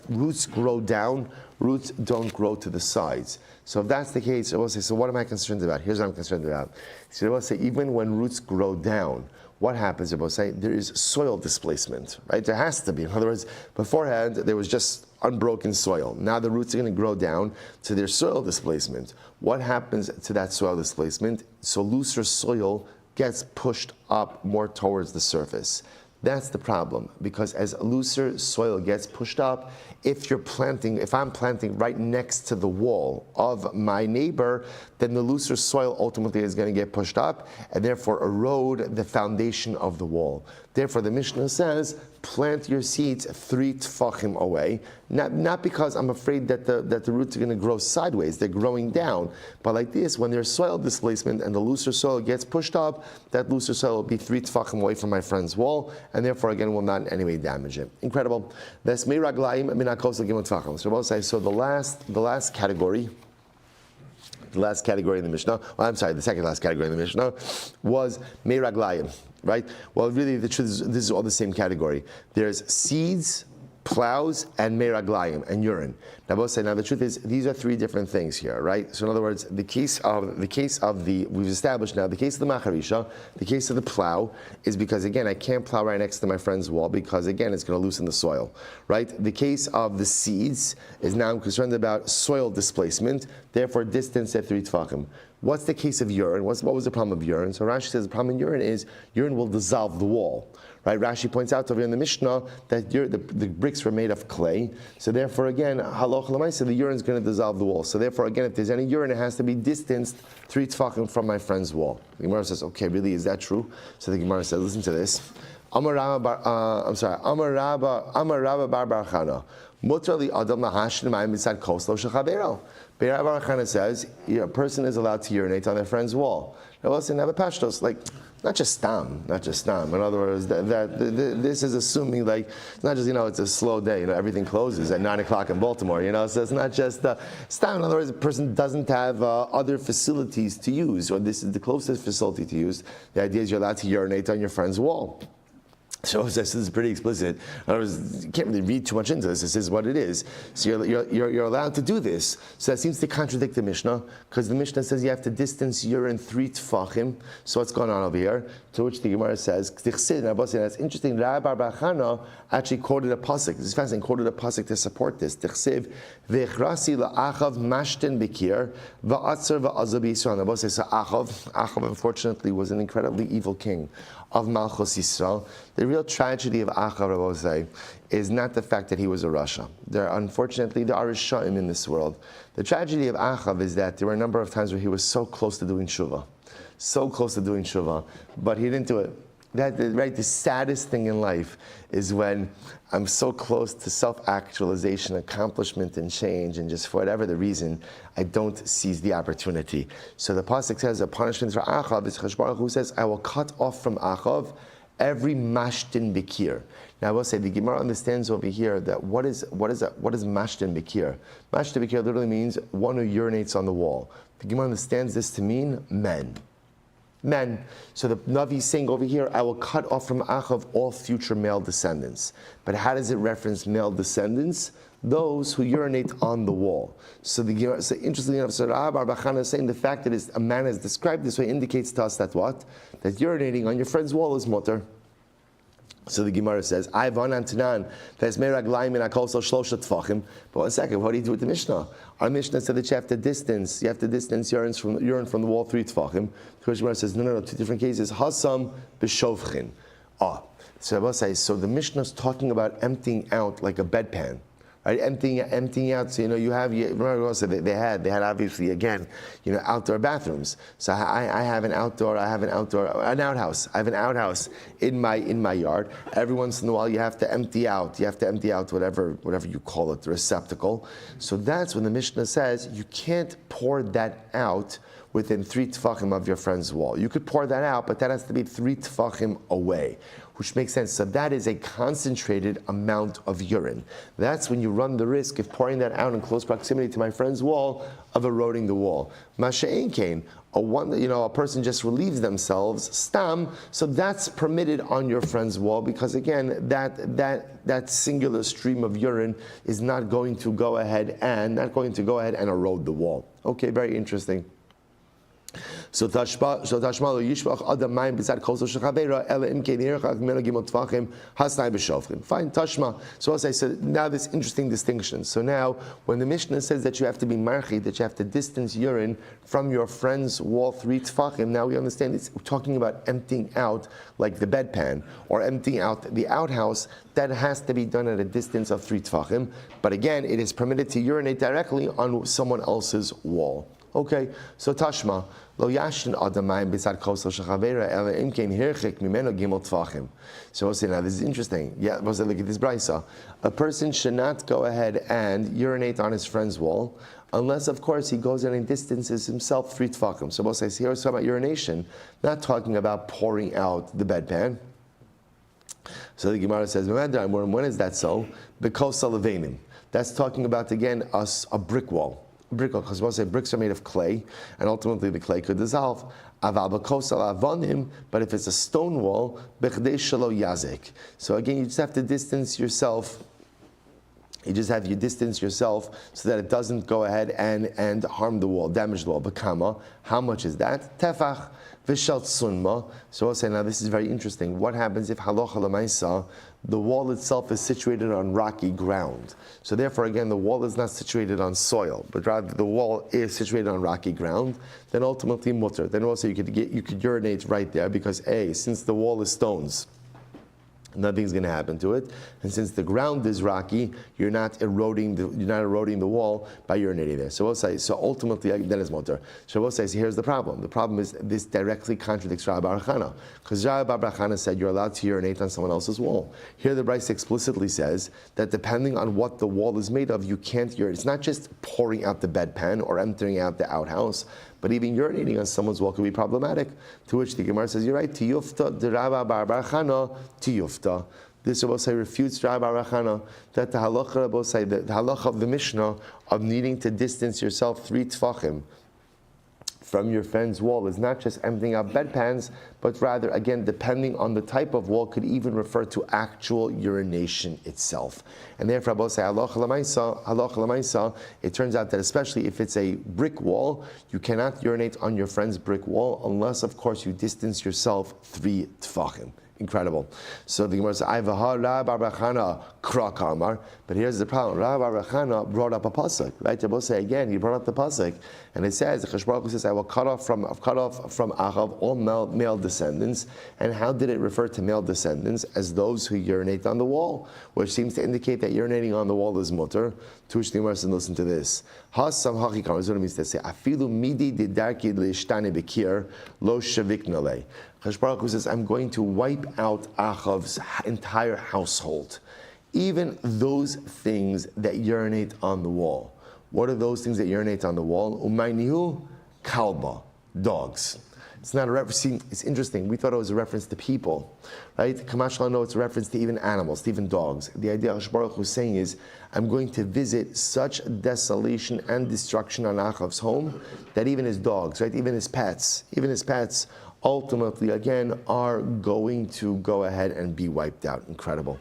Roots grow down. Roots don't grow to the sides. So if that's the case, I will say, so what am I concerned about? Here's what I'm concerned about. So I will say, even when roots grow down, what happens? I will say, there is soil displacement, right? There has to be. In other words, beforehand, there was just unbroken soil. Now the roots are going to grow down, so there's soil displacement. What happens to that soil displacement? So looser soil gets pushed up more towards the surface. That's the problem, because as looser soil gets pushed up, if I'm planting right next to the wall of my neighbor, then the looser soil ultimately is going to get pushed up and therefore erode the foundation of the wall. Therefore, the Mishnah says, plant your seeds 3 tfachim away, not because I'm afraid that the roots are going to grow sideways, they're growing down, but like this, when there's soil displacement and the looser soil gets pushed up, that looser soil will be 3 tfachim away from my friend's wall, and therefore again will not in any way damage it. Incredible. So the last category, the last category in the Mishnah, the second last category in the Mishnah was meiraglayim, right? Well, really, the truth is, this is all the same category. There's seeds, plows, and meiraglayim, and urine. Now, the truth is, these are 3 different things here, right? So, in other words, the case of we've established now, the case of the macharisha, the case of the plow, is because, again, I can't plow right next to my friend's wall because, again, it's going to loosen the soil, right? The case of the seeds is now I'm concerned about soil displacement, therefore distance at 3 tfachim. What's the case of urine? What was the problem of urine? So Rashi says the problem in urine is urine will dissolve the wall. Right? Rashi points out over in the Mishnah that the bricks were made of clay. So therefore, again, halach l'maaseh, the urine is going to dissolve the wall. So therefore, again, if there's any urine, it has to be distanced 3 tfachim from my friend's wall. The Gemara says, okay, really, is that true? So the Gemara says, listen to this. Amar Rabba bar Chana. Mutar li adam lahashin mayim mitzad koslo shechavero. Rabbi bar Chana says a person is allowed to urinate on their friend's wall. Now, listen, have a pashtos, like not just stam. In other words, this is assuming like it's not just it's a slow day. Everything closes at 9 o'clock in Baltimore. So it's not just stam. In other words, a person doesn't have other facilities to use, or this is the closest facility to use. The idea is you're allowed to urinate on your friend's wall. So this is pretty explicit. In other words, you can't really read too much into this. This is what it is. So you're allowed to do this. So that seems to contradict the Mishnah, because the Mishnah says you have to distance urine 3 tfachim. So what's going on over here? To which the Gemara says, that's interesting. Rabbi bar Chana actually quoted a pasuk. This is fascinating. Quoted a pasuk to support this. Tichsiv ve'echrasi la'achav mashten bikir va'atzar va'azav Yisrael. So Achav unfortunately was an incredibly evil king of Malchus Yisrael. The real tragedy of Achav is not the fact that he was a Rasha. Unfortunately, there are Rishayim in this world. The tragedy of Achav is that there were a number of times where he was so close to doing Shuvah, but he didn't do it. The saddest thing in life is when I'm so close to self-actualization, accomplishment, and change, and just for whatever the reason, I don't seize the opportunity. So the pasuk says a punishment for Achav is Cheshbon Baruch Hu says, I will cut off from Achav every mashtin bikir. Now I will say the Gemara understands over here that what is mashtin bikir? Mashtin bikir literally means one who urinates on the wall. The Gemara understands this to mean men. So the Navi is saying over here, I will cut off from Achav all future male descendants. But how does it reference male descendants? those who urinate on the wall. So interestingly enough, so Rabbi Chana is saying the fact that a man is described this way indicates to us that what? That urinating on your friend's wall is mutter. So the Gemara says, but one second, what do you do with the Mishnah? Our Mishnah said that you have to distance urine from the wall 3 tefachim. The Gemara says, no, 2 different cases. Hasam b'shovchin. So the Mishnah is talking about emptying out like a bedpan. Right, emptying out. So remember also they had obviously again, outdoor bathrooms. So I have an outhouse. I have an outhouse in my yard. Every once in a while you have to empty out. You have to empty out whatever you call it, the receptacle. So that's when the Mishnah says you can't pour that out within 3 tefachim of your friend's wall. You could pour that out, but that has to be 3 tefachim away, which makes sense. So that is a concentrated amount of urine. That's when you run the risk of pouring that out in close proximity to my friend's wall of eroding the wall. Masha'en kain, a person just relieves themselves, stam, so that's permitted on your friend's wall because again, that singular stream of urine is not going to go ahead and erode the wall. Okay, very interesting. So Tashma Yishbach Adam Mayim B'Zad Koso Shechavera Ela Imkein Yerchak Meno Gimel Tvachim Hasnai B'Shovchim. Fine, Tashma. So as I said, now this interesting distinction. So now, when the Mishnah says that you have to be marchi, that you have to distance urine from your friend's wall 3 tefachim, now we understand it's talking about emptying out like the bedpan or emptying out the outhouse. That has to be done at a distance of 3 tefachim. But again, it is permitted to urinate directly on someone else's wall. Okay, so Tashma, lo yashin adamayim b'tzad kosel shechavera ela imkein hirchik mimeno gimel tvachim. So we'll say now this is interesting. Yeah, we'll say look at this brayso. A person should not go ahead and urinate on his friend's wall, unless of course he goes in and distances himself 3 tefachim. So we'll say here we're talking about urination, not talking about pouring out the bedpan. So the Gemara says, when is that so? Because Salavenim. That's talking about again a brick wall. Because we'll say bricks are made of clay, and ultimately the clay could dissolve. But if it's a stone wall, so again, you just have to distance yourself. You just have to distance yourself so that it doesn't go ahead and harm the wall, damage the wall. Bekama, how much is that? Tefach v'shal sunma. So we'll say now this is very interesting. What happens if halacha l'maisa, the wall itself is situated on rocky ground? So therefore, again, the wall is not situated on soil, but rather the wall is situated on rocky ground. Then ultimately mutter. Then also you could urinate right there because since the wall is stones, nothing's going to happen to it, and since the ground is rocky, you're not eroding the wall by urinating there. So we'll say, ultimately then it's mutter. So we'll say, here's the problem. The problem is this directly contradicts Rabbi Chana, because Rabbi Chana said you're allowed to urinate on someone else's wall. Here the Brisa explicitly says that depending on what the wall is made of, you can't urinate. It's not just pouring out the bedpan or emptying out the outhouse, but even urinating on someone's wall could be problematic. To which the Gemara says, you're right, tiyufta de Rabbi Bar Chana tiyufta. This Rabbi say refutes Rabbi Bar Chana that the halacha of the Mishnah of needing to distance yourself 3 tefachim from your friend's wall is not just emptying out bedpans, but rather, again, depending on the type of wall, could even refer to actual urination itself. And therefore, Rabbi say, halacha l'maisa, it turns out that especially if it's a brick wall, you cannot urinate on your friend's brick wall unless, of course, you distance yourself 3 tefachim. Incredible. So the Gemara says, but here's the problem. Rabbi Chana brought up a pasuk, right? Rabbi say again, he brought up the pasuk, and it says, Cheshbon Baruch Hu says, I will cut off from Achav all male descendants. And how did it refer to male descendants? As those who urinate on the wall, which seems to indicate that urinating on the wall is mutter. To which the Gemara says, listen to this. Hasam hachikam is what it means to say, afilu midi didarki leishtane bekir lo shavikna le. Cheshbon Baruch Hu says, I'm going to wipe out Achav's entire household. Even those things that urinate on the wall. What are those things that urinate on the wall? Umaynihu kalba, dogs. It's not a reference. See, it's interesting. We thought it was a reference to people, right? Kamashla, no, it's a reference to even animals, to even dogs. The idea Cheshbon Baruch Hu is saying is, I'm going to visit such desolation and destruction on Achav's home that even his dogs, right, even his pets, ultimately, again, are going to go ahead and be wiped out. Incredible.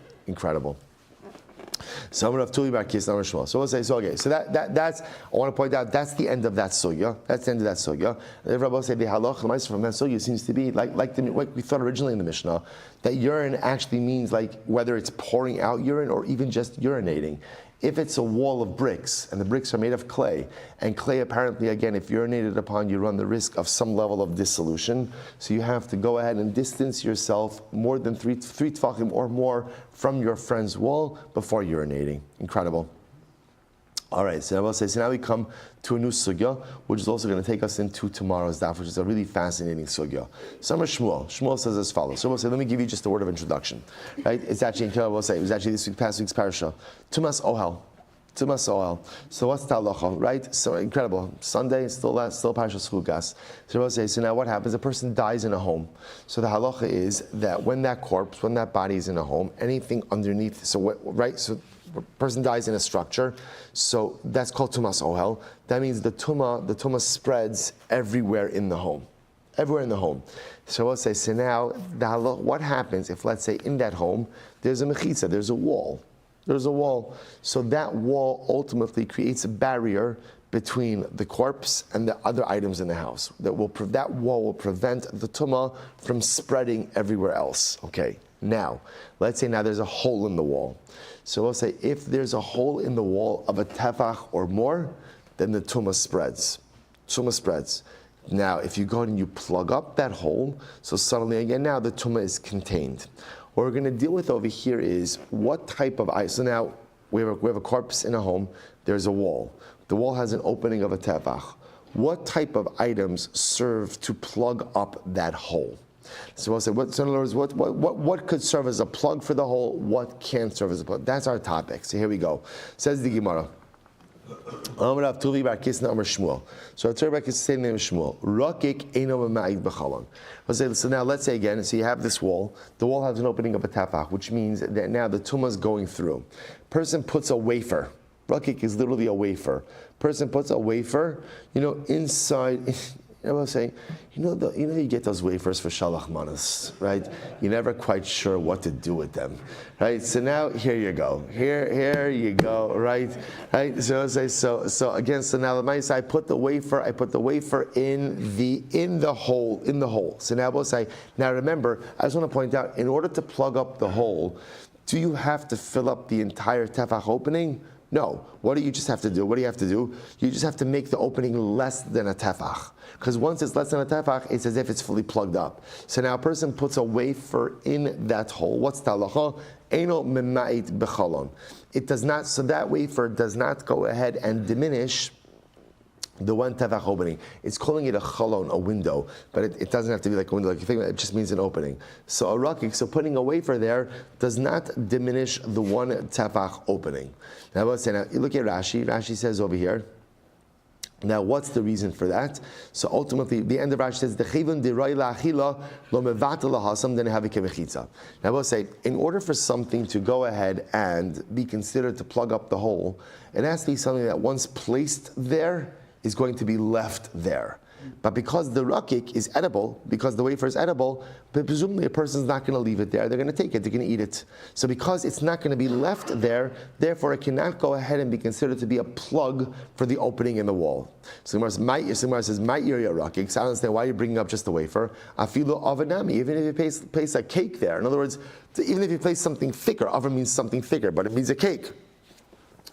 So I'm going to have Tuli Barkis Amar Shmuel. So we'll say, so okay, so that's, I want to point out, that's the end of that sugya. That's the end of that sugya. And Rabbi said the halach from that sugya seems to be like we thought originally in the Mishnah, that urine actually means like whether it's pouring out urine or even just urinating. If it's a wall of bricks, and the bricks are made of clay, and clay apparently, again, if urinated upon, you run the risk of some level of dissolution, so you have to go ahead and distance yourself more than three tefachim or more from your friend's wall before urinating. Incredible. All right, so now we come to a new sugya, which is also going to take us into tomorrow's daf, which is a really fascinating sugya. Summer Shmuel. Shmuel says as follows. So we'll say, let me give you just a word of introduction. Right? It's actually, we'll say, it was actually past week's parasha. Tumas Ohel. Tumas Ohel. So what's Talacha, right? So incredible. Sunday, still parasha Chugas. So we'll say, so now what happens? A person dies in a home. So the halacha is that when that body is in a home, anything underneath, so person dies in a structure, so that's called tumas ohel. That means the tumah spreads everywhere in the home. Everywhere in the home. So we'll say, so now, what happens if, let's say, in that home, there's a mechitza, there's a wall. There's a wall. So that wall ultimately creates a barrier between the corpse and the other items in the house. That wall will prevent the tumah from spreading everywhere else. Okay. Now, let's say now there's a hole in the wall. So we'll say if there's a hole in the wall of a tefach or more, then the tumah spreads. Tumah spreads. Now, if you go and you plug up that hole, so suddenly again now the tumah is contained. What we're going to deal with over here is what type of item. So now we have a corpse in a home. There's a wall. The wall has an opening of a tefach. What type of items serve to plug up that hole? So we'll say, so in other words, what could serve as a plug for the hole? What can't serve as a plug? That's our topic. So here we go. Says the Gemara. So our Torah back is saying the name of Shmuel. Rakik eino ma'id b'chalon. So now let's say again. So you have this wall. The wall has an opening of a tefach, which means that now the tumah is going through. Person puts a wafer. Rakik is literally a wafer. Person puts a wafer, inside. I was saying, you get those wafers for shalach manas, right? You're never quite sure what to do with them, right? So now here you go, here you go, right? So again, so now I put the wafer in the hole. So now we'll say, now remember, I just want to point out, in order to plug up the hole, do you have to fill up the entire tefach opening? No. What do you just have to do? You just have to make the opening less than a tefach. Because once it's less than a tefach, it's as if it's fully plugged up. So now a person puts a wafer in that hole. What's talacha? Eino mema'it b'chalon. It does not, so that wafer does not go ahead and diminish the one tefach opening. It's calling it a chalon, a window, but it doesn't have to be like a window. Like you think it just means an opening. So a rakik, so putting a wafer there does not diminish the one tefach opening. Now let's say, now you look at Rashi. Rashi says over here. Now, what's the reason for that? So ultimately, the end of Rashi says, "Dechivun diray la'achila lo mevatel lahasam then have a." Now, we'll say, in order for something to go ahead and be considered to plug up the hole, it has to be something that once placed there is going to be left there. But because the rakik is edible, because the wafer is edible, but presumably a person's not going to leave it there. They're going to take it. They're going to eat it. So because it's not going to be left there, therefore it cannot go ahead and be considered to be a plug for the opening in the wall. So Gemara says, "My area rakik." So I don't understand why you're bringing up just the wafer. Afilu avanami. Even if you place a cake there. In other words, even if you place something thicker, avan means something thicker, but it means a cake.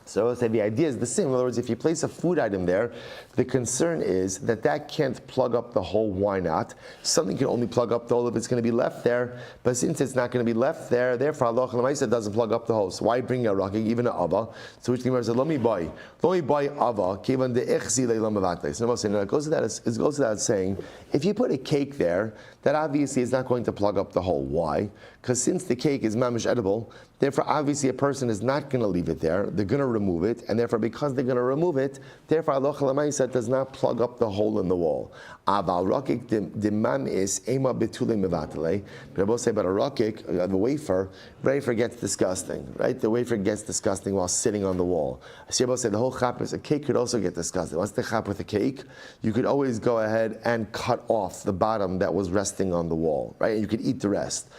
So I'll say the idea is the same. In other words, if you place a food item there, the concern is that can't plug up the hole. Why not? Something can only plug up the hole if it's going to be left there. But since it's not going to be left there, therefore Allah doesn't plug up the hole. So why bring a rakik, even an ava? So which the Gemara said, let me buy ava. Kivan de echzi leilam mevatle. So it goes to that saying, if you put a cake there, that obviously is not going to plug up the hole. Why? Because since the cake is mamish edible, therefore obviously a person is not going to leave it there. They're going to remove it, and therefore because they're going to remove it, therefore Allah Chalamaysa does not plug up the hole in the wall. Aval rakik dimam is ema betule mevatale. But I will say, but a rakik, the wafer gets disgusting, right? The wafer gets disgusting while sitting on the wall. So I will say the whole chap is a cake could also get disgusting. Once the chap with a cake, you could always go ahead and cut off the bottom that was resting on the wall, right? And you could eat the rest.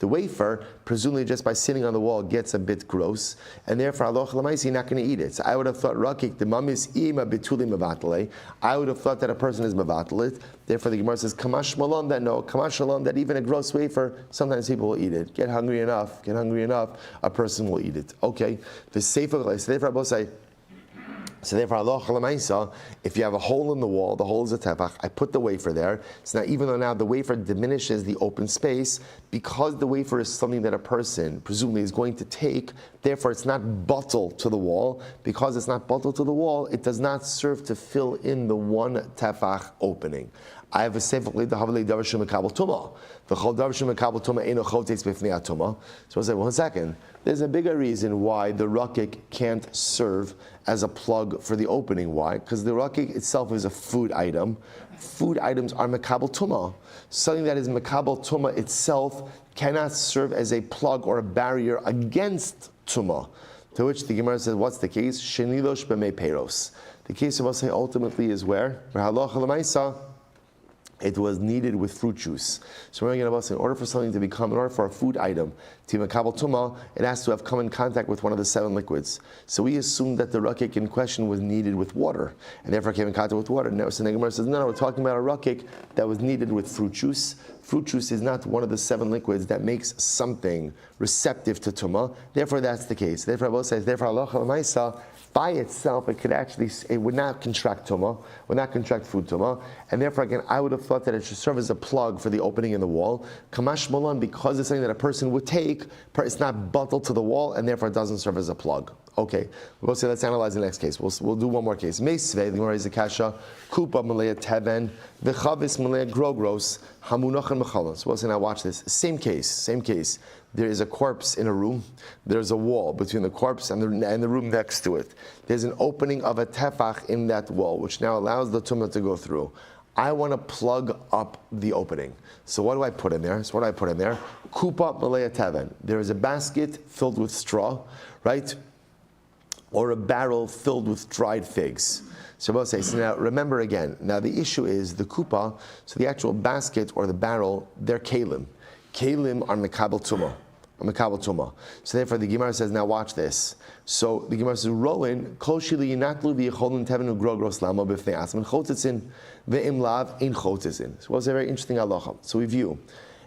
The wafer, presumably just by sitting on the wall, gets a bit gross, and therefore aloch l'maisi, you're not going to eat it. So I would have thought rakik the mamis ima betuli mevatale. I would have thought that a person is mevatalit. Therefore the Gemara says kamash malon that no, kamash malon that even a gross wafer, sometimes people will eat it. Get hungry enough, a person will eat it. Okay, the sefer, so therefore I both say. So therefore, if you have a hole in the wall, the hole is a tefach, I put the wafer there. So now even though now the wafer diminishes the open space, because the wafer is something that a person presumably is going to take, therefore it's not bottled to the wall. Because it's not bottled to the wall, it does not serve to fill in the one tefach opening. I have a sefer the havli davar shum mekabel tuma. The chol davar shum mekabel tuma eino chotes b'fnei atuma. So I say, 1 second. There's a bigger reason why the rakik can't serve as a plug for the opening. Why? Because the rakik itself is a food item. Food items are mekabel tuma. Something that is mekabel tuma itself cannot serve as a plug or a barrier against tuma. To which the Gemara says, what's the case? Shenilosh b'mei peros. The case of us say ultimately is where? It was kneaded with fruit juice. So we're going to say, in order for something to become, in order for a food item to be makabel tuma, it has to have come in contact with one of the 7 liquids. So we assumed that the rakik in question was kneaded with water, and therefore came in contact with water. Now, so the Gemara says, no, we're talking about a rakik that was kneaded with fruit juice. Fruit juice is not one of the 7 liquids that makes something receptive to tuma. Therefore, that's the case. Therefore, I will say, therefore, Allah Maisa, by itself, it would not contract tuma, would not contract food tuma, and therefore, again, I would have thought that it should serve as a plug for the opening in the wall. Kamash Molan, because it's something that a person would take, it's not bottled to the wall, and therefore it doesn't serve as a plug. Okay, we'll say, let's analyze the next case. We'll do one more case. Meisvei, the Gemara is a kasha, kupa malaya teven, v'chavis malaya grogros, hamunach and mechalos. So we'll say, now watch this. Same case. There is a corpse in a room. There's a wall between the corpse and the room next to it. There's an opening of a tefach in that wall, which now allows the tumah to go through. I want to plug up the opening. So what do I put in there? Kupa malaya teven. There is a basket filled with straw, right? Or a barrel filled with dried figs. So we'll say, so now remember again, now the issue is the kupa, so the actual basket or the barrel, they're kalim. Kalim are mekabel tuma. So therefore the Gemara says, now watch this. So the Gemara says, Rowan, kol shili yinatlu v'yecholin tevenu grogros lamo b'fnei asman chotetzin ve'im lav in chotetzin. So what's a very interesting halacha. So we view,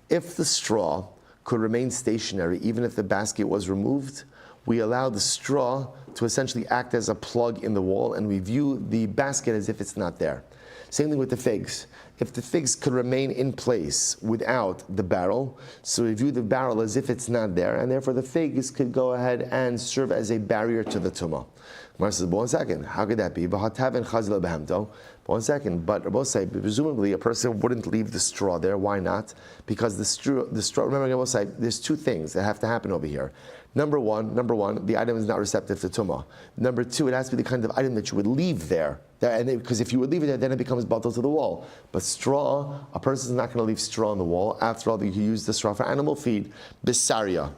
if the straw could remain stationary even if the basket was removed, we allow the straw to essentially act as a plug in the wall, and we view the basket as if it's not there. Same thing with the figs. If the figs could remain in place without the barrel, so we view the barrel as if it's not there, and therefore the figs could go ahead and serve as a barrier to the tumah. Gemara says, but 1 second, how could that be? But 1 second, but both say, presumably a person wouldn't leave the straw there. Why not? Because the straw, remember, I will say, there's 2 things that have to happen over here. Number one, the item is not receptive to tumah. Number 2, it has to be the kind of item that you would leave there. Because if you would leave it there, then it becomes bottled to the wall. But straw, a person is not going to leave straw on the wall. After all, you use the straw for animal feed. Bisaria.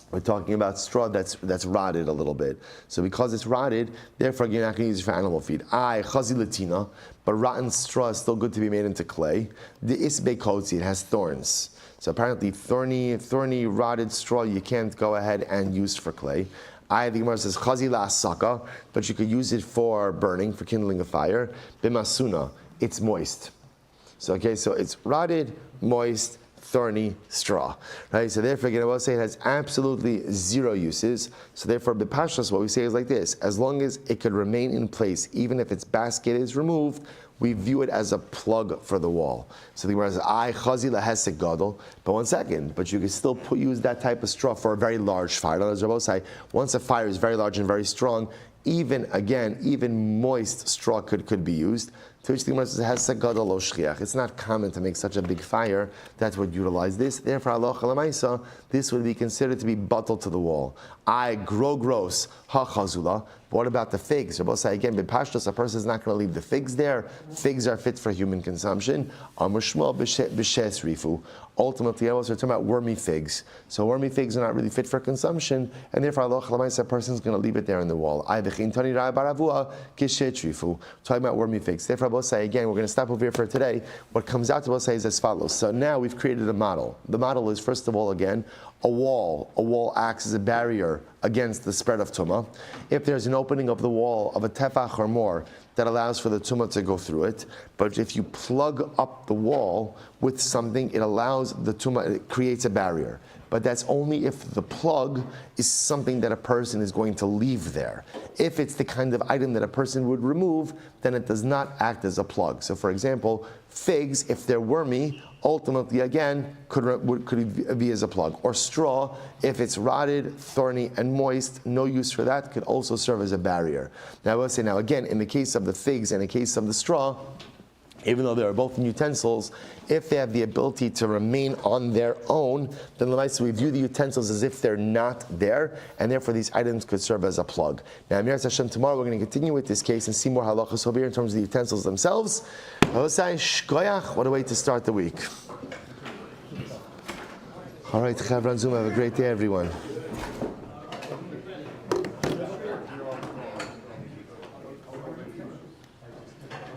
We're talking about straw that's rotted a little bit. So because it's rotted, therefore you're not going to use it for animal feed. Chazi latina, but rotten straw is still good to be made into clay. The isbe kotzi, it has thorns. So apparently thorny, rotted straw you can't go ahead and use for clay. The Gemara says chazi la asaka, but you could use it for burning, for kindling a fire. Bimasuna, it's moist. So it's rotted, moist, thorny straw, right? So therefore, again, I will say it has absolutely 0 uses. So therefore, b'pashtos, what we say is like this: as long as it could remain in place, even if its basket is removed, we view it as a plug for the wall. So the Gemara says, chazi lahesek gadol. But 1 second, but you can still use that type of straw for a very large fire. As Rabbi say, once a fire is very large and very strong, even moist straw could be used. To which the Gemara says, it's not common to make such a big fire that would utilize this. Therefore, this would be considered to be bottled to the wall. Gross, ha-chazula. But what about the figs? Rabbi say again, b'pashtos, a person is not going to leave the figs there. Figs are fit for human consumption. Amar Shmuel b'shes rifu. Ultimately, I was talking about wormy figs. So wormy figs are not really fit for consumption, and therefore, a person is going to leave it there in the wall. Talking about wormy figs. Therefore, Rabosai, again, we're going to stop over here for today. What comes out to Rabosai is as follows. So now we've created a model. The model is, first of all, again, a wall. A wall acts as a barrier against the spread of tumah. If there's an opening of the wall of a tefach or more that allows for the tumah to go through it, but if you plug up the wall with something, it allows the tumah, it creates a barrier. But that's only if the plug is something that a person is going to leave there. If it's the kind of item that a person would remove, then it does not act as a plug. So for example, figs, if they're wormy, ultimately again could be as a plug. Or straw, if it's rotted, thorny, and moist, no use for that, could also serve as a barrier. Now I will say, now again, in the case of the figs and in the case of the straw, even though they are both utensils, if they have the ability to remain on their own, then we view the utensils as if they're not there, and therefore these items could serve as a plug. Now, Amir Hashem, tomorrow we're going to continue with this case and see more halachas over here in terms of the utensils themselves. What a way to start the week. All right, Chavran Zoom, have a great day, everyone.